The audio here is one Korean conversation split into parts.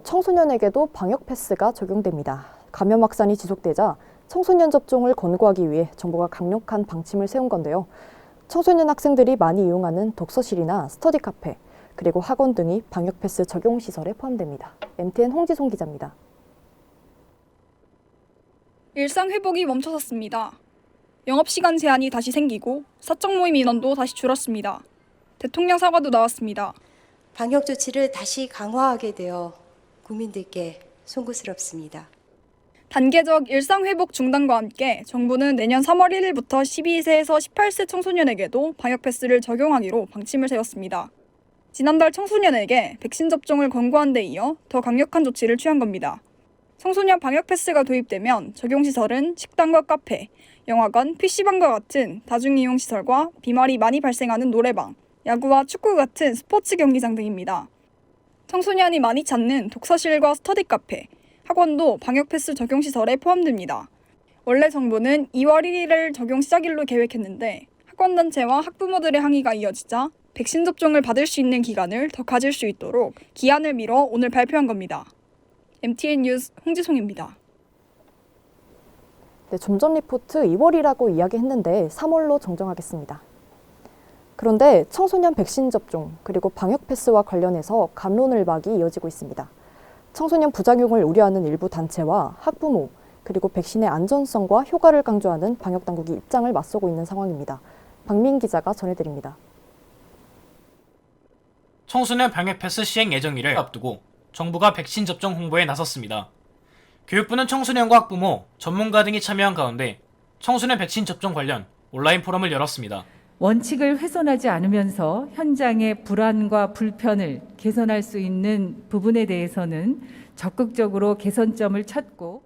청소년에게도 방역 패스가 적용됩니다. 감염 확산이 지속되자 청소년 접종을 권고하기 위해 정부가 강력한 방침을 세운 건데요. 청소년 학생들이 많이 이용하는 독서실이나 스터디 카페, 그리고 학원 등이 방역 패스 적용 시설에 포함됩니다. MTN 홍지송 기자입니다. 일상 회복이 멈춰섰습니다. 영업시간 제한이 다시 생기고 사적 모임 인원도 다시 줄었습니다. 대통령 사과도 나왔습니다. 방역 조치를 다시 강화하게 되어 국민들께 송구스럽습니다. 단계적 일상 회복 중단과 함께 정부는 내년 3월 1일부터 12세에서 18세 청소년에게도 방역 패스를 적용하기로 방침을 세웠습니다. 지난달 청소년에게 백신 접종을 권고한 데 이어 더 강력한 조치를 취한 겁니다. 청소년 방역 패스가 도입되면 적용시설은 식당과 카페, 영화관, PC방과 같은 다중이용시설과 비말이 많이 발생하는 노래방, 야구와 축구 같은 스포츠 경기장 등입니다. 청소년이 많이 찾는 독서실과 스터디 카페, 학원도 방역 패스 적용 시설에 포함됩니다. 원래 정부는 2월 1일을 적용 시작일로 계획했는데 학원단체와 학부모들의 항의가 이어지자 백신 접종을 받을 수 있는 기간을 더 가질 수 있도록 기한을 미뤄 오늘 발표한 겁니다. MTN 뉴스 홍지송입니다. 점점 리포트 2월이라고 이야기했는데 3월로 정정하겠습니다. 그런데 청소년 백신 접종 그리고 방역 패스와 관련해서 갑론을박이 이어지고 있습니다. 청소년 부작용을 우려하는 일부 단체와 학부모 그리고 백신의 안전성과 효과를 강조하는 방역 당국이 입장을 맞서고 있는 상황입니다. 박민 기자가 전해드립니다. 청소년 방역 패스 시행 예정일을 앞두고 정부가 백신 접종 홍보에 나섰습니다. 교육부는 청소년과 학부모, 전문가 등이 참여한 가운데 청소년 백신 접종 관련 온라인 포럼을 열었습니다. 원칙을 훼손하지 않으면서 현장의 불안과 불편을 개선할 수 있는 부분에 대해서는 적극적으로 개선점을 찾고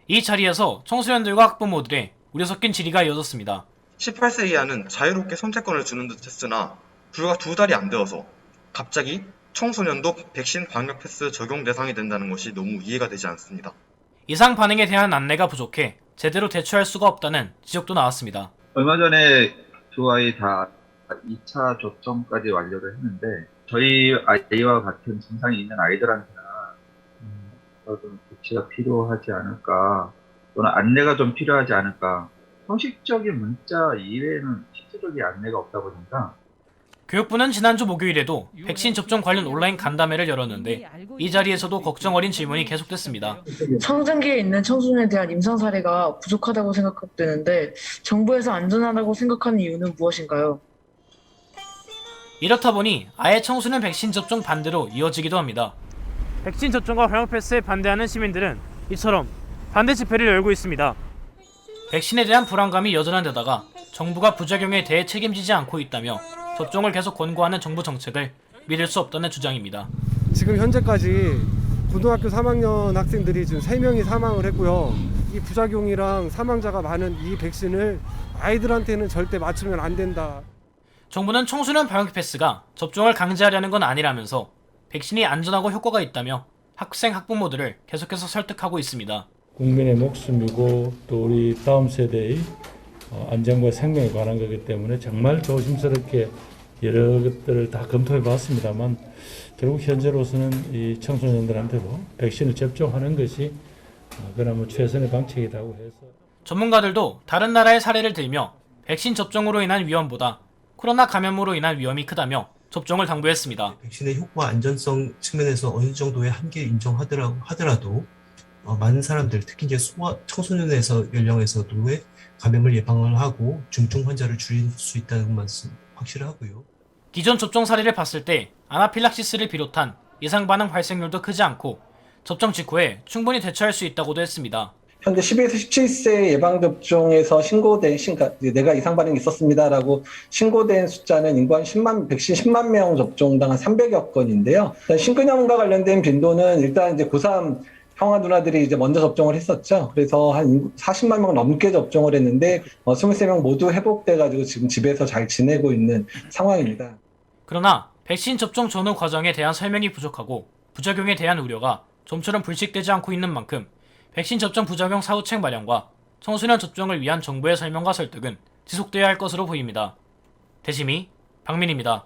이 자리에서 청소년들과 학부모들의 우려 섞인 질의가 이어졌습니다. 18세 이하는 자유롭게 선택권을 주는 듯 했으나 불과 2달이 안 되어서 갑자기 청소년도 백신 방역 패스 적용 대상이 된다는 것이 너무 이해가 되지 않습니다. 이상 반응에 대한 안내가 부족해 제대로 대처할 수가 없다는 지적도 나왔습니다. 얼마 전에 두 아이 다 2차 접종까지 완료를 했는데 저희 아이와 같은 증상이 있는 아이들한테는 좀 조치가 필요하지 않을까 또는 안내가 좀 필요하지 않을까. 형식적인 문자 이외에는 실질적인 안내가 없다 보니까 교육부는 지난주 목요일에도 백신 접종 관련 온라인 간담회를 열었는데 이 자리에서도 걱정 어린 질문이 계속됐습니다. 성장기에 있는 청소년에 대한 임상 사례가 부족하다고 생각되는데 정부에서 안전하다고 생각하는 이유는 무엇인가요? 이렇다 보니 아예 청소년 백신 접종 반대로 이어지기도 합니다. 백신 접종과 방역 패스에 반대하는 시민들은 이처럼 반대 집회를 열고 있습니다. 백신에 대한 불안감이 여전한 데다가 정부가 부작용에 대해 책임지지 않고 있다며 접종을 계속 권고하는 정부 정책을 믿을 수 없다는 주장입니다. 지금 현재까지 고등학교 3학년 학생들이 지금 3명이 사망을 했고요. 이 부작용이랑 사망자가 많은 이 백신을 아이들한테는 절대 맞추면 안 된다. 정부는 청소년 방역 패스가 접종을 강제하려는 건 아니라면서 백신이 안전하고 효과가 있다며 학생, 학부모들을 계속해서 설득하고 있습니다. 국민의 목숨이고 또 우리 다음 세대의 안전과 생명에 관한 거기 때문에 정말 조심스럽게 여러 것들을 다 검토해 봤습니다만 결국 현재로서는 이 청소년들한테도 백신을 접종하는 것이 그나마 최선의 방책이라고 해서 전문가들도 다른 나라의 사례를 들며 백신 접종으로 인한 위험보다 코로나 감염으로 인한 위험이 크다며 접종을 당부했습니다. 백신의 효과 안전성 측면에서 어느 정도의 한계를 인정하더라도 많은 사람들, 특히 이제 청소년에서 연령에서도의 감염을 예방을 하고 중증 환자를 줄일 수 있다는 말씀 확실하고요. 기존 접종 사례를 봤을 때 아나필락시스를 비롯한 이상 반응 발생률도 크지 않고 접종 직후에 충분히 대처할 수 있다고도 했습니다. 현재 12에서 17세 예방접종에서 신고된, 내가 이상 반응이 있었습니다라고 신고된 숫자는 인구 한 백신 10만 명 접종당 한 300여 건인데요. 신근염과 관련된 빈도는 일단 이제 고3 형아 누나들이 이제 먼저 접종을 했었죠. 그래서 한 40만 명 넘게 접종을 했는데 23명 모두 회복돼가지고 지금 집에서 잘 지내고 있는 상황입니다. 그러나 백신 접종 전후 과정에 대한 설명이 부족하고 부작용에 대한 우려가 좀처럼 불식되지 않고 있는 만큼 백신 접종 부작용 사후책 마련과 청소년 접종을 위한 정부의 설명과 설득은 지속돼야 할 것으로 보입니다. 대심이 박민입니다.